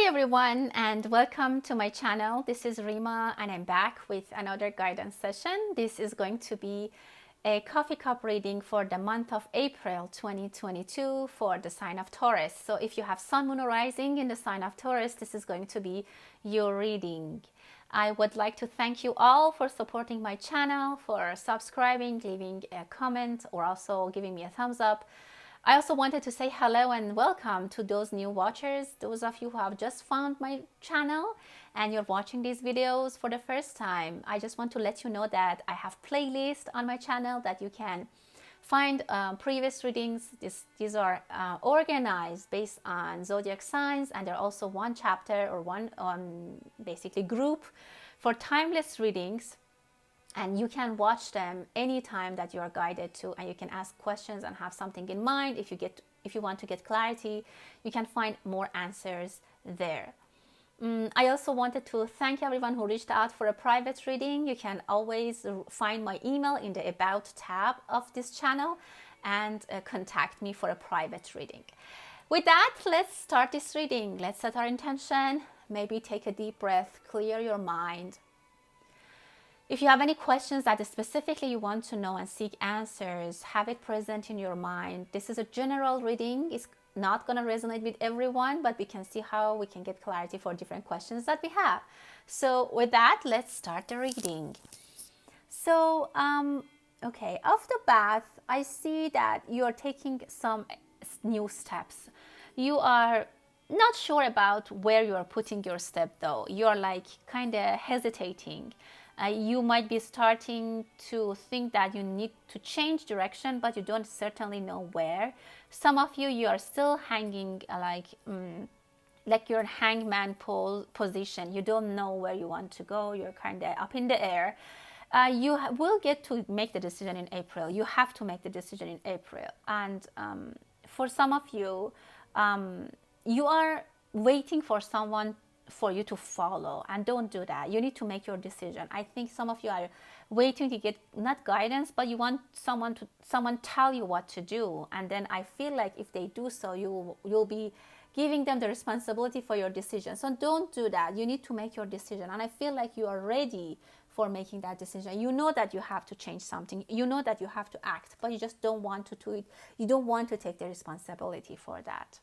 everyone, and welcome to my channel. This is Rima and I'm back with another guidance session. This is going to be a coffee cup reading for the month of April 2022 for the sign of Taurus. So if you have Sun, Moon or Rising in the sign of Taurus, this is going to be your reading. I would like to thank you all for supporting my channel, for subscribing, leaving a comment, or also giving me a thumbs up. I also wanted to say hello and welcome to those new watchers, those of you who have just found my channel and you're watching these videos for the first time. I just want to let you know that I have playlists on my channel that you can find previous readings. These are organized based on zodiac signs, and they're also one chapter or one basically group for timeless readings. And you can watch them anytime that you are guided to, and you can ask questions and have something in mind. If you want to get clarity, you can find more answers there. I also wanted to thank everyone who reached out for a private reading. You can always find my email in the About tab of this channel and contact me for a private reading. With that, let's start this reading. Let's set our intention. Maybe take a deep breath, clear your mind. If you have any questions that specifically you want to know and seek answers, have it present in your mind. This is a general reading. It's not going to resonate with everyone, but we can see how we can get clarity for different questions that we have. So with that, let's start the reading. So, okay, off the bat, I see that you're taking some new steps. You are not sure about where you are putting your step though. You're like kind of hesitating. You might be starting to think that you need to change direction, but you don't certainly know where. Some of you are still hanging like you're in hangman position. You don't know where you want to go. You're kind of up in the air. You will get to make the decision in April. You have to make the decision in April. And for some of you, you are waiting for someone for you to follow, and don't do that. You need to make your decision. I think some of you are waiting to get not guidance, but you want someone tell you what to do, and then I feel like if they do so, you'll be giving them the responsibility for your decision. So don't do that. You need to make your decision, and I feel like you are ready for making that decision. You know that you have to change something. You know that you have to act, but you just don't want to do it. You don't want to take the responsibility for that.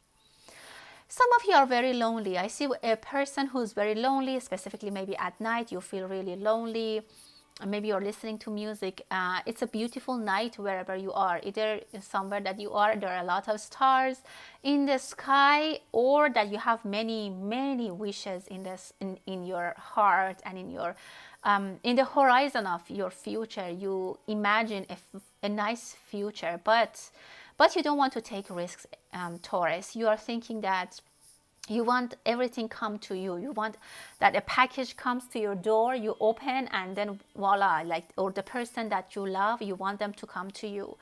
Some of you are very lonely. I see a person who's very lonely, specifically maybe at night you feel really lonely. Maybe you're listening to music. It's a beautiful night wherever you are. Either somewhere that you are, there are a lot of stars in the sky, or that you have many, many wishes in your heart and in your in the horizon of your future. You imagine a nice future, but you don't want to take risks, Taurus. You are thinking that you want everything come to you. You want that a package comes to your door, you open, and then voila, or the person that you love, you want them to come to you.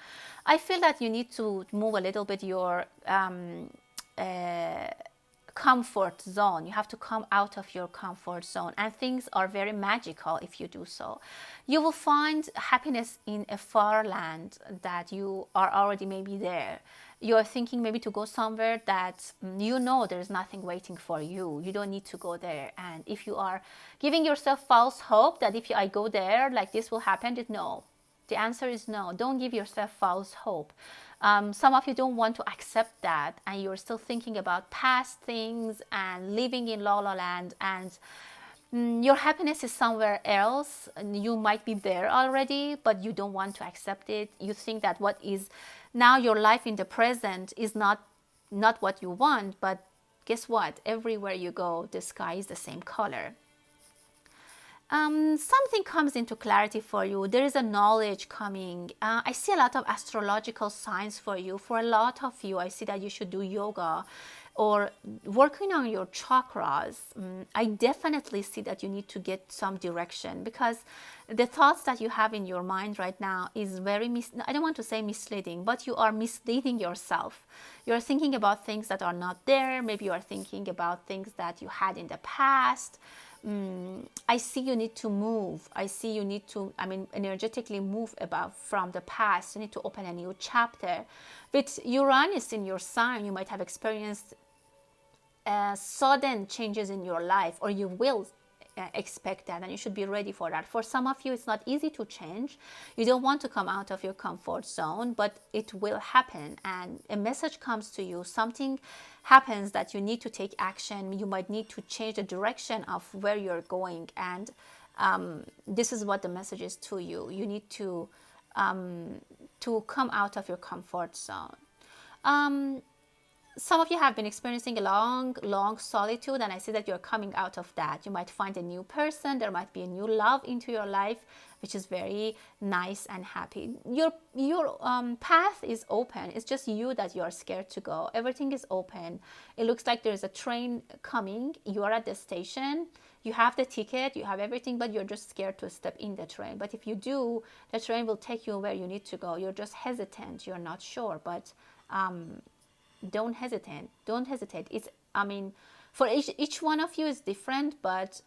I feel that you need to move a little bit your comfort zone. You have to come out of your comfort zone, and things are very magical if you do so. You will find happiness in a far land that you are already maybe there. You are thinking maybe to go somewhere that you know there's nothing waiting for you. You don't need to go there. And if you are giving yourself false hope that if I go there, like this will happen, no. The answer is no. Don't give yourself false hope. Some of you don't want to accept that, and you're still thinking about past things and living in La La Land, and your happiness is somewhere else. You might be there already, but you don't want to accept it. You think that what is now your life in the present is not what you want, but guess what? Everywhere you go, the sky is the same color. Something comes into clarity for you. There is a knowledge coming. I see a lot of astrological signs for you. For a lot of you, I see that you should do yoga or working on your chakras. I definitely see that you need to get some direction, because the thoughts that you have in your mind right now is very, I don't want to say misleading, but you are misleading yourself. You're thinking about things that are not there. Maybe you are thinking about things that you had in the past. I see you need to move. I see you need to, energetically move from the past. You need to open a new chapter. With Uranus in your sign, you might have experienced sudden changes in your life, or you will expect that, and you should be ready for that. For some of you, it's not easy to change. You don't want to come out of your comfort zone, but it will happen, and a message comes to you. Something happens that you need to take action. You might need to change the direction of where you're going, and this is what the message is to you. You need to come out of your comfort zone. Some of you have been experiencing a long solitude, and I see that you're coming out of that. You might find a new person. There might be a new love into your life, which is very nice and happy. Your path is open. It's just you that you're scared to go. Everything is open. It looks like there's a train coming. You are at the station. You have the ticket. You have everything, but you're just scared to step in the train. But if you do, the train will take you where you need to go. You're just hesitant. You're not sure, but don't hesitate. Don't hesitate. It's, I mean, for each one of you is different, but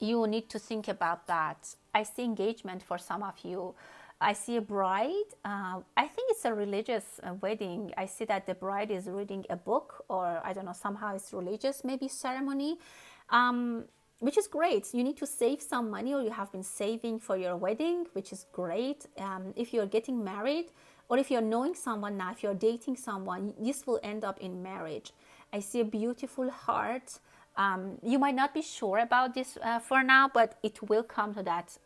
you need to think about that. I see engagement for some of you. I see a bride. I think it's a religious wedding. I see that the bride is reading a book, or I don't know, somehow it's religious, maybe ceremony, which is great. You need to save some money, or you have been saving for your wedding, which is great. If you're getting married, or if you're knowing someone now, if you're dating someone, this will end up in marriage. I see a beautiful heart. You might not be sure about this for now, but it will come to that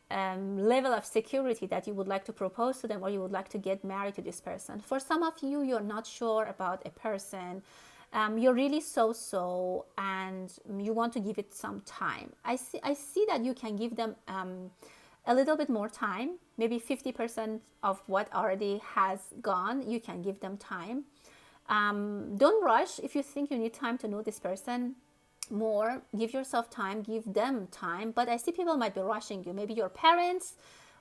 level of security that you would like to propose to them, or you would like to get married to this person. For some of you, you're not sure about a person. You're really so, and you want to give it some time. I see that you can give them a little bit more time, maybe 50% of what already has gone. You can give them time. Don't rush. If you think you need time to know this person more, give yourself time, give them time. But I see people might be rushing you. Maybe your parents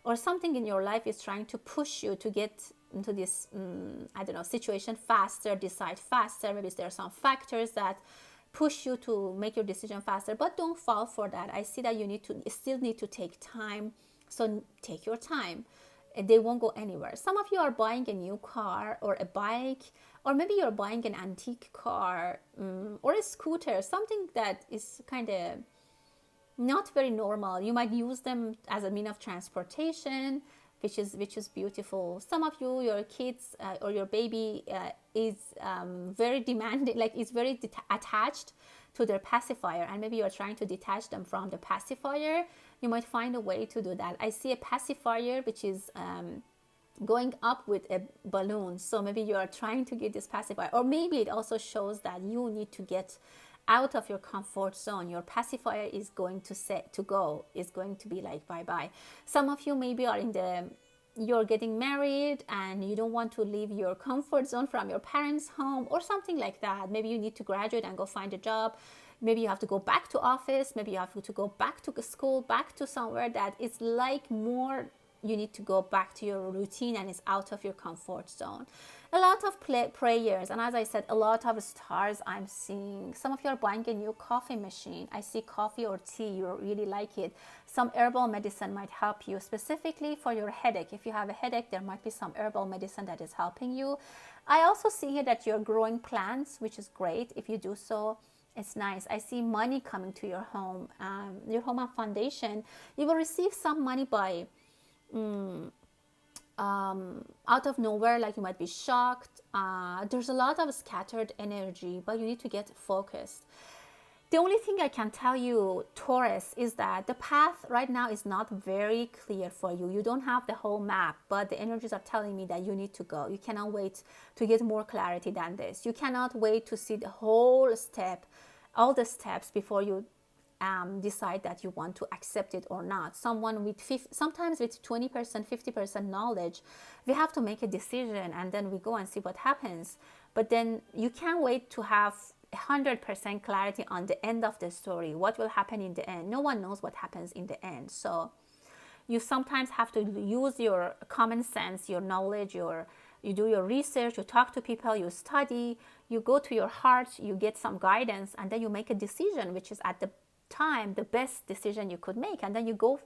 or something in your life is trying to push you to get into this, I don't know, situation faster, decide faster. Maybe there are some factors that push you to make your decision faster, but don't fall for that. I see that you still need to take time. So take your time. They won't go anywhere. Some of you are buying a new car or a bike, or maybe you're buying an antique car or a scooter, something that is kind of not very normal. You might use them as a mean of transportation, which is beautiful. Some of you, your kids or your baby is very demanding, like is very attached to their pacifier, and maybe you're trying to detach them from the pacifier. You might find a way to do that. I see a pacifier which is going up with a balloon. So maybe you are trying to get this pacifier, or maybe it also shows that you need to get out of your comfort zone. Your pacifier is going to be like bye-bye. Some of you maybe are you're getting married and you don't want to leave your comfort zone from your parents' home or something like that. Maybe you need to graduate and go find a job. Maybe you have to go back to office. Maybe you have to go back to school, back to somewhere that is like more, you need to go back to your routine and it's out of your comfort zone. A lot of prayers, and as I said, a lot of stars I'm seeing. Some of you are buying a new coffee machine. I see coffee or tea, you really like it. Some herbal medicine might help you, specifically for your headache. If you have a headache, there might be some herbal medicine that is helping you. I also see here that you're growing plants, which is great. If you do so, it's nice. I see money coming to your home and foundation. You will receive some money by out of nowhere, like you might be shocked. There's a lot of scattered energy, but you need to get focused. The only thing I can tell you, Taurus, is that the path right now is not very clear for you. You don't have the whole map, but the energies are telling me that you need to go. You cannot wait to get more clarity than this. You cannot wait to see the whole step, all the steps before you decide that you want to accept it or not. Someone with sometimes with 20%, 50% knowledge, we have to make a decision and then we go and see what happens. But then you can't wait to have 100% clarity on the end of the story. What will happen in the end? No one knows what happens in the end. So you sometimes have to use your common sense, your knowledge, you do your research, you talk to people, you study, you go to your heart, you get some guidance, and then you make a decision, which is at the time the best decision you could make, and then you go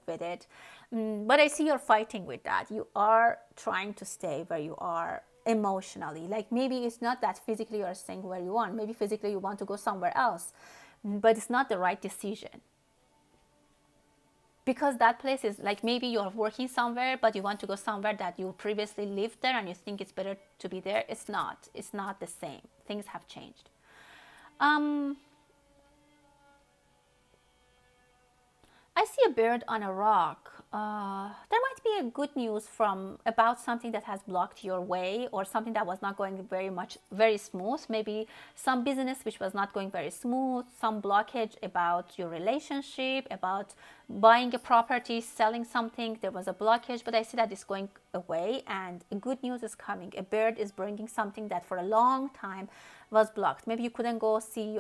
with it. But I see you're fighting with that. You are trying to stay where you are. emotionally. Like maybe it's not that physically you're staying where you want. Maybe physically you want to go somewhere else, but it's not the right decision. Because that place is like, maybe you're working somewhere, but you want to go somewhere that you previously lived there and you think it's better to be there. It's not. It's not the same. Things have changed. Um, I see a bird on a rock. There might be a good news from about something that has blocked your way, or something that was not going very smooth. Maybe some business which was not going very smooth, some blockage about your relationship, about buying a property, selling something. There was a blockage, but I see that it's going away and good news is coming. A bird is bringing something that for a long time was blocked. Maybe you couldn't go see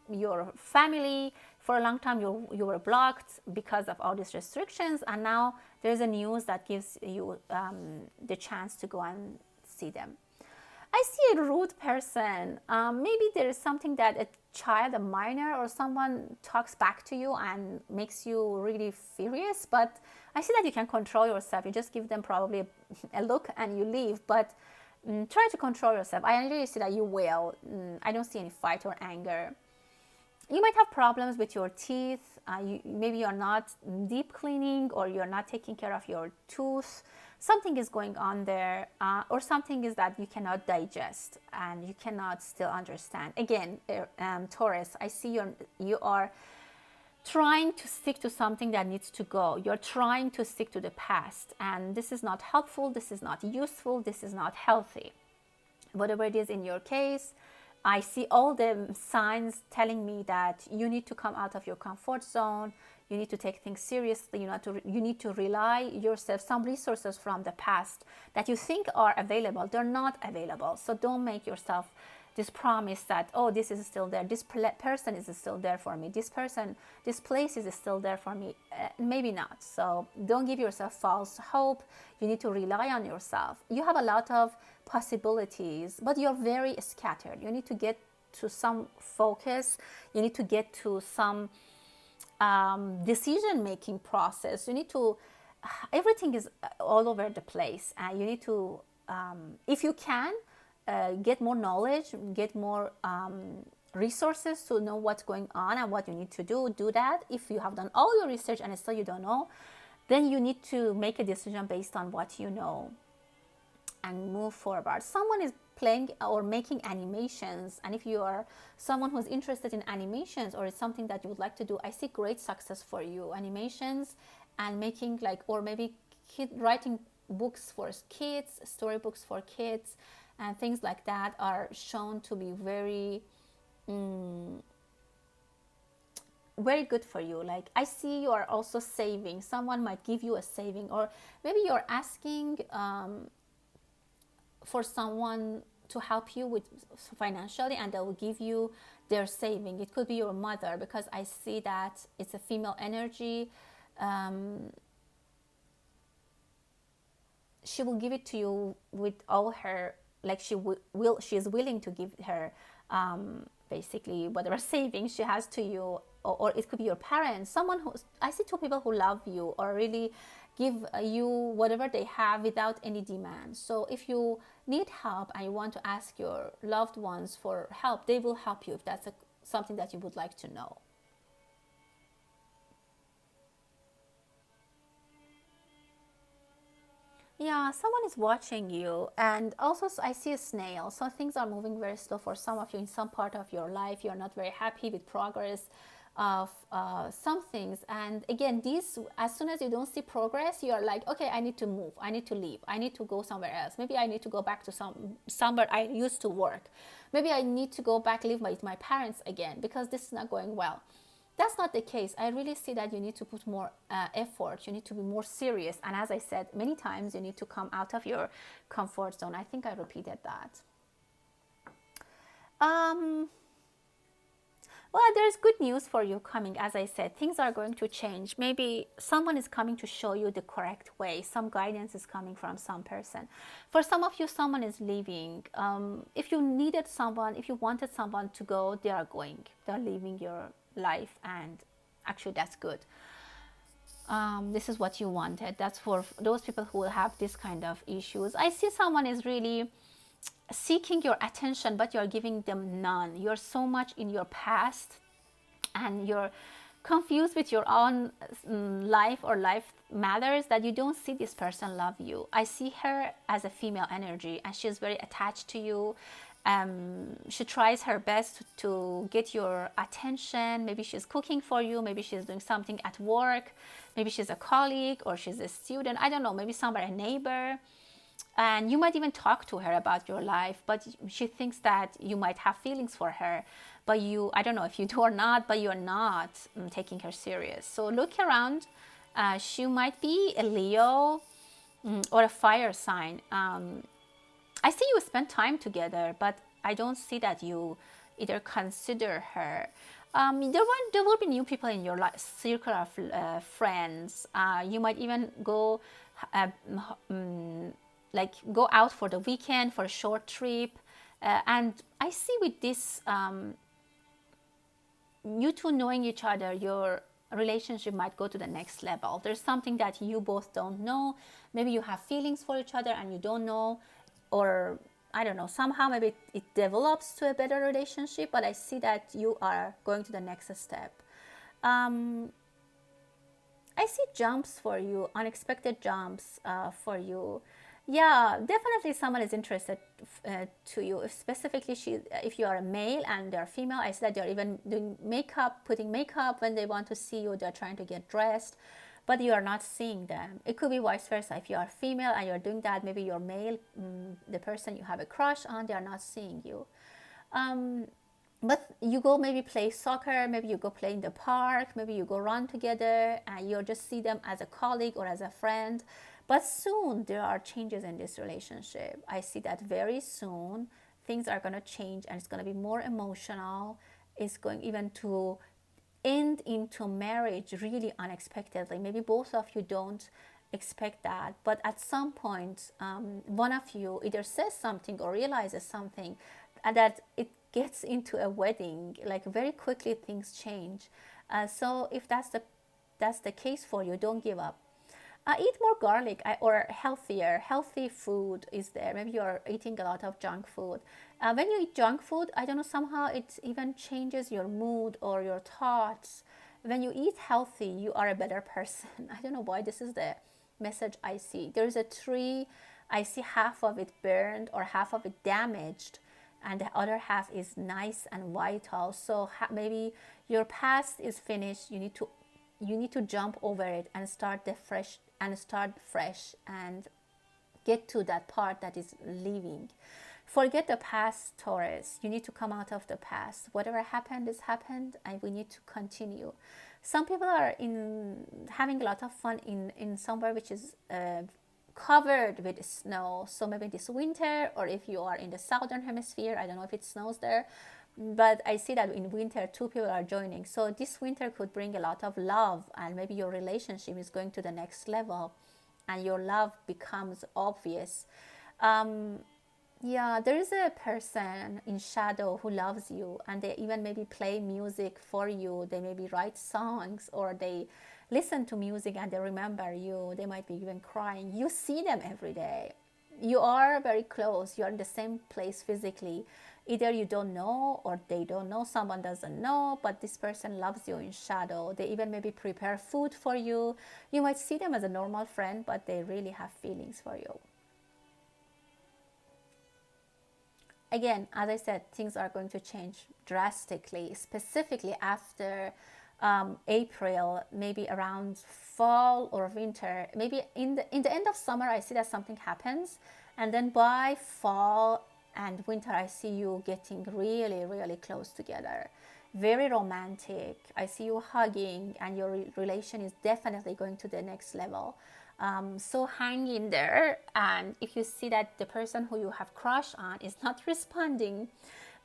your family for a long time. You were blocked because of all these restrictions, and now there's a news that gives you the chance to go and see them. I see a rude person. Maybe there is something that a child, a minor, or someone talks back to you and makes you really furious, but I see that you can control yourself. You just give them probably a look and you leave, but try to control yourself. I really see that you will. I don't see any fight or anger. You might have problems with your teeth. Maybe you're not deep cleaning, or you're not taking care of your tooth. Something is going on there, or something is that you cannot digest and you cannot still understand. Again, Taurus, I see you are trying to stick to something that needs to go. You're trying to stick to the past, and this is not helpful. This is not useful. This is not healthy. Whatever it is in your case, I see all the signs telling me that you need to come out of your comfort zone. You need to take things seriously. You need to rely yourself. Some resources from the past that you think are available, they're not available. So don't make yourself this promise that, oh, this is still there. This person is still there for me. This place is still there for me. Maybe not. So don't give yourself false hope. You need to rely on yourself. You have a lot of possibilities, but you're very scattered. You need to get to some focus. You need to get to some decision-making process. You need to, everything is all over the place. You need to, if you can, get more knowledge, get more resources to know what's going on and what you need to do that. If you have done all your research and still you don't know, then you need to make a decision based on what you know and move forward. Someone is playing or making animations, and if you are someone who's interested in animations, or it's something that you would like to do, I see great success for you. Animations and making, like, or maybe writing books for kids, storybooks for kids, and things like that are shown to be very very good for you. Like, I see you are also saving. Someone might give you a saving, or maybe you're asking for someone to help you with financially, and they will give you their saving. It could be your mother, because I see that it's a female energy. She will give it to you with all her, like, she is willing to give her basically whatever savings she has to you, or it could be your parents. Someone who, I see two people who love you or really give you whatever they have without any demand. So if you need help and you want to ask your loved ones for help, they will help you if that's something that you would like to know. Yeah, someone is watching you, and also I see a snail. So things are moving very slow for some of you in some part of your life. You're not very happy with progress of some things, and again, these, as soon as you don't see progress, you're like, okay, I need to move, I need to leave, I need to go somewhere else. Maybe I need to go back to somewhere I used to work. Maybe I need to go back live with my parents again because this is not going well. That's not the case. I really see that you need to put more effort. You need to be more serious. And as I said many times, you need to come out of your comfort zone. I think I repeated that. Well, there's good news for you coming. As I said, things are going to change. Maybe someone is coming to show you the correct way. Some guidance is coming from some person. For some of you, someone is leaving. If you needed someone, if you wanted someone to go, they are going. They're leaving your life, and actually that's good. This is what you wanted. That's for those people who will have this kind of issues. I see someone is really seeking your attention, but you're giving them none. You're so much in your past, and you're confused with your own life or life matters, that you don't see this person love you. I see her as a female energy, and she's very attached to you. She tries her best to get your attention. Maybe she's cooking for you, maybe she's doing something at work, maybe she's a colleague or she's a student, I don't know, maybe somewhere a neighbor. And you might even talk to her about your life, but she thinks that you might have feelings for her, but you, I don't know if you do or not, but you're not taking her serious. So look around. She might be a Leo or a fire sign. I see you spend time together, but I don't see that you either consider her. There will be new people in your circle of friends. You might even go go out for the weekend for a short trip. And I see with this, you two knowing each other, your relationship might go to the next level. There's something that you both don't know. Maybe you have feelings for each other and you don't know, or I don't know, somehow maybe it develops to a better relationship, but I see that you are going to the next step. I see jumps for you, unexpected jumps for you. Yeah, definitely someone is interested to you. If specifically if you are a male and they're female, I see that they're even doing makeup, putting makeup when they want to see you. They're trying to get dressed, but you are not seeing them. It could be vice versa. If you are female and you're doing that, maybe you're male, the person you have a crush on, they are not seeing you. But you go maybe play soccer, maybe you go play in the park, maybe you go run together, and you just see them as a colleague or as a friend. But soon there are changes in this relationship. I see that very soon things are going to change, and it's going to be more emotional. It's going even to end into marriage really unexpectedly. Maybe both of you don't expect that, but at some point, one of you either says something or realizes something, and that it gets into a wedding. Like very quickly things change. So if that's the case for you, don't give up. Eat more garlic or healthy food is there. Maybe you're eating a lot of junk food. When you eat junk food, I don't know, somehow it even changes your mood or your thoughts. When you eat healthy, you are a better person. I don't know why this is the message I see. There is a tree, I see half of it burned or half of it damaged, and the other half is nice and vital. So maybe your past is finished. You need to jump over it and start fresh and get to that part that is living. Forget the past, Taurus. You need to come out of the past. Whatever happened is happened, and we need to continue. Some people are having a lot of fun in somewhere which is covered with snow. So maybe this winter, or if you are in the southern hemisphere, I don't know if it snows there, but I see that in winter two people are joining. So this winter could bring a lot of love, and maybe your relationship is going to the next level and your love becomes obvious. Yeah, there is a person in shadow who loves you, and they even maybe play music for you. They maybe write songs, or they listen to music and they remember you. They might be even crying. You see them every day. You are very close. You are in the same place physically. Either you don't know or they don't know, someone doesn't know, but this person loves you in shadow. They even maybe prepare food for you. You might see them as a normal friend, but they really have feelings for you. Again, as I said, things are going to change drastically, specifically after April, maybe around fall or winter. Maybe in the end of summer, I see that something happens, and then by fall and winter, I see you getting really, really close together. Very romantic. I see you hugging, and your relation is definitely going to the next level. So hang in there, and if you see that the person who you have crush on is not responding,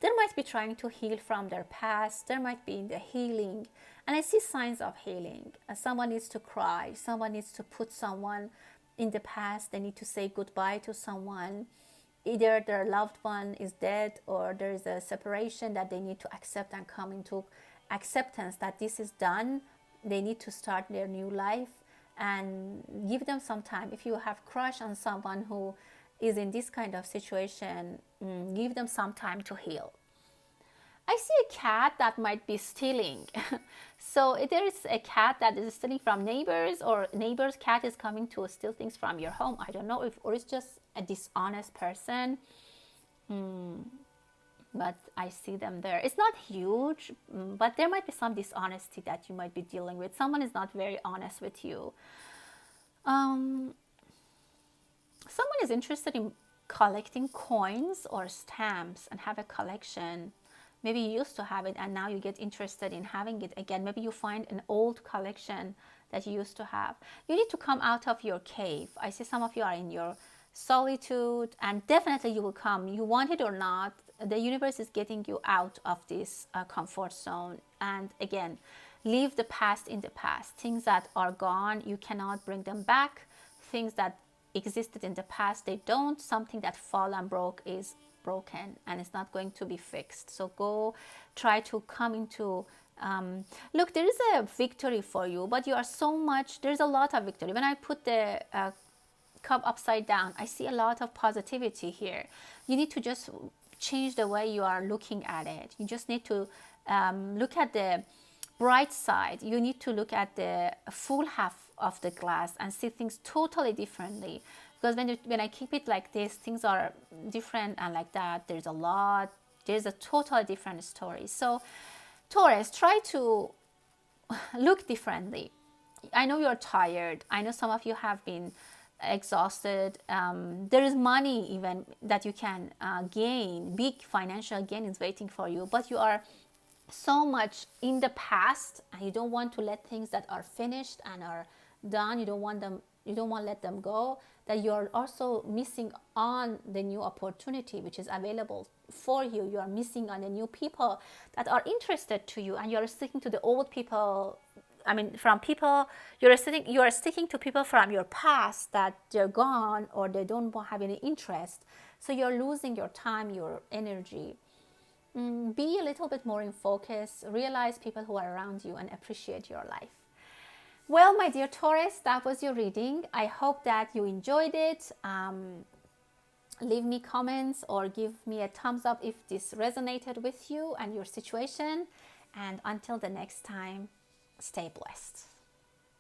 they might be trying to heal from their past. There might be in the healing, and I see signs of healing. Someone needs to cry. Someone needs to put someone in the past. They need to say goodbye to someone. Either their loved one is dead, or there is a separation that they need to accept and come into acceptance that this is done. They need to start their new life, and give them some time. If you have crush on someone who is in this kind of situation, give them some time to heal. I see a cat that might be stealing. So if there is a cat that is stealing from neighbors, or neighbor's cat is coming to steal things from your home, I don't know if, or it's just a dishonest person. But I see them there. It's not huge, but there might be some dishonesty that you might be dealing with. Someone is not very honest with you. Someone is interested in collecting coins or stamps and have a collection. Maybe you used to have it and now you get interested in having it again. Maybe you find an old collection that you used to have. You need to come out of your cave. I see some of you are in your solitude, and definitely you will come. You want it or not, the universe is getting you out of this comfort zone. And again, leave the past in the past. Things that are gone, you cannot bring them back. Things that existed in the past, they don't. Something that fell and broke is broken and it's not going to be fixed. So go try to come into look, there is a victory for you, but you are so much, there's a lot of victory. When I put the cup upside down, I see a lot of positivity here. You need to just change the way you are looking at it. You just need to look at the bright side. You need to look at the full half of the glass and see things totally differently. Because when I keep it like this, things are different, and like that, there's a totally different story. So Taurus, try to look differently. I know you're tired. I know some of you have been exhausted. There is money even that you can gain. Big financial gain is waiting for you, but you are so much in the past and you don't want to let things that are finished and are done, you don't want to let them go, that you're also missing on the new opportunity which is available for you. You are missing on the new people that are interested to you, and you're sticking to the old people. I mean, from people, you are sticking to people from your past that they're gone or they don't have any interest. So you're losing your time, your energy. Be a little bit more in focus. Realize people who are around you and appreciate your life. Well, my dear Taurus, that was your reading. I hope that you enjoyed it. Leave me comments or give me a thumbs up if this resonated with you and your situation. And until the next time, stay blessed.